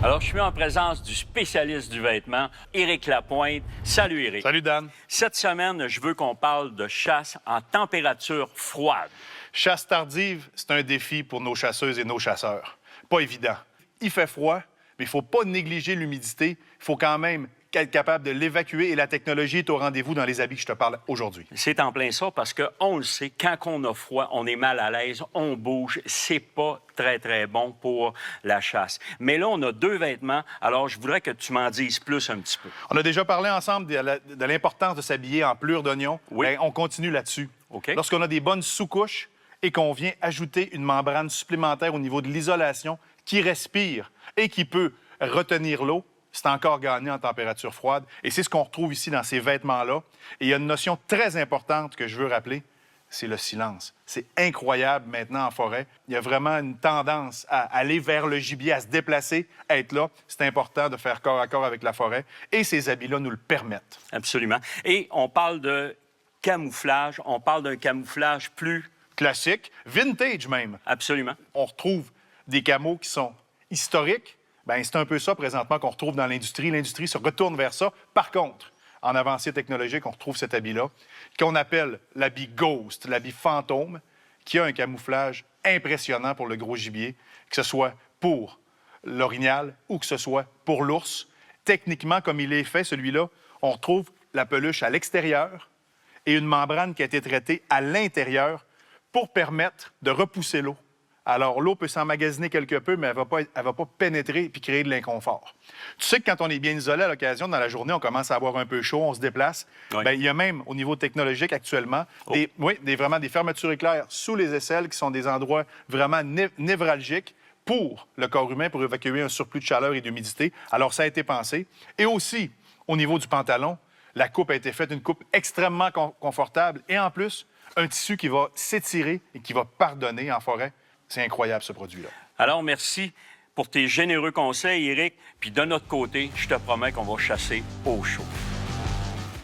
Alors, je suis en présence du spécialiste du vêtement, Éric Lapointe. Salut, Éric. Salut, Dan. Cette semaine, je veux qu'on parle de chasse en température froide. Chasse tardive, c'est un défi pour nos chasseuses et nos chasseurs. Pas évident. Il fait froid, mais il ne faut pas négliger l'humidité. Il faut quand même être capable de l'évacuer et la technologie est au rendez-vous dans les habits que je te parle aujourd'hui. C'est en plein ça parce qu'on le sait, quand on a froid, on est mal à l'aise, on bouge. C'est pas très, très bon pour la chasse. Mais là, on a deux vêtements. Alors, je voudrais que tu m'en dises plus un petit peu. On a déjà parlé ensemble de l'importance de s'habiller en pelure d'oignon. Oui. Bien, on continue là-dessus. OK. Lorsqu'on a des bonnes sous-couches et qu'on vient ajouter une membrane supplémentaire au niveau de l'isolation qui respire et qui peut retenir l'eau, c'est encore gagné en température froide. Et c'est ce qu'on retrouve ici dans ces vêtements-là. Et il y a une notion très importante que je veux rappeler, c'est le silence. C'est incroyable maintenant en forêt. Il y a vraiment une tendance à aller vers le gibier, à se déplacer, à être là. C'est important de faire corps à corps avec la forêt. Et ces habits-là nous le permettent. Absolument. Et on parle de camouflage. On parle d'un camouflage plus... Classique, vintage même. Absolument. On retrouve des camos qui sont historiques. Bien, c'est un peu ça présentement qu'on retrouve dans l'industrie. L'industrie se retourne vers ça. Par contre, en avancée technologique, on retrouve cet habit-là, qu'on appelle l'habit Ghost, l'habit fantôme, qui a un camouflage impressionnant pour le gros gibier, que ce soit pour l'orignal ou que ce soit pour l'ours. Techniquement, comme il est fait, celui-là, on retrouve la peluche à l'extérieur et une membrane qui a été traitée à l'intérieur pour permettre de repousser l'eau. Alors, l'eau peut s'emmagasiner quelque peu, mais elle ne va pas pénétrer et créer de l'inconfort. Tu sais que quand on est bien isolé à l'occasion, dans la journée, on commence à avoir un peu chaud, on se déplace. Oui. Bien, il y a même, au niveau technologique actuellement, vraiment des fermetures éclairs sous les aisselles qui sont des endroits vraiment névralgiques pour le corps humain, pour évacuer un surplus de chaleur et d'humidité. Alors, ça a été pensé. Et aussi, au niveau du pantalon, la coupe a été faite, une coupe extrêmement confortable. Et en plus, un tissu qui va s'étirer et qui va pardonner en forêt. C'est incroyable, ce produit-là. Alors, merci pour tes généreux conseils, Éric. Puis de notre côté, je te promets qu'on va chasser au chaud.